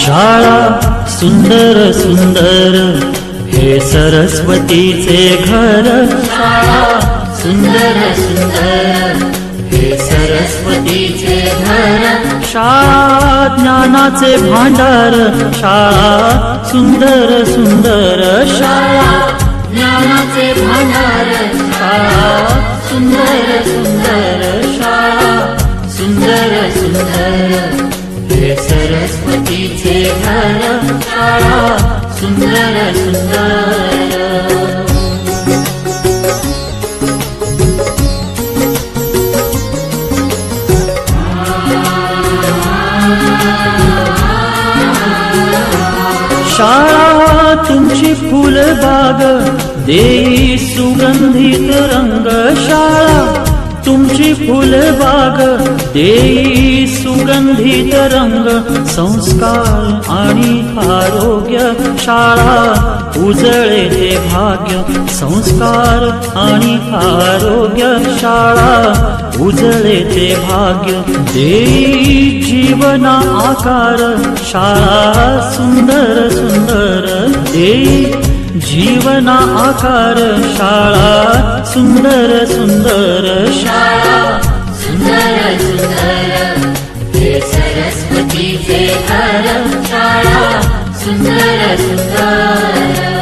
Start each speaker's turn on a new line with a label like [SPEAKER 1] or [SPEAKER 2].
[SPEAKER 1] शाळा सुंदर सुंदर हे सरस्वतीचे घर। शाळा सुंदर सुंदर हे सरस्वतीचे घर। शाळा ज्ञानाचे भांडार। शाळा सुंदर सुंदर शाळा ज्ञानाचे भांडार। शाळा सुंदर सुंदर शाळा सुंदर सुंदर हे सरस्वतीचे घर। शाळा सुंदर सुंदर। शाळा तुमची फुलबाग देई सुगंधित रंग। शाळा तुमची फुलबाग देई सुगंधित रंग। संस्कार आणि आरोग्य शाळा उजळे ते भाग्य। संस्कार आणि आरोग्य शाळा उजळे ते भाग्य। देई जीवना आकार शाळा सुंदर सुंदर देई जीवना आकार। शाळा सुंदर सुंदर शाळा सुंदर सुंदर हे सरस्वतीचे घर। शाळा सुंदर सुंदर।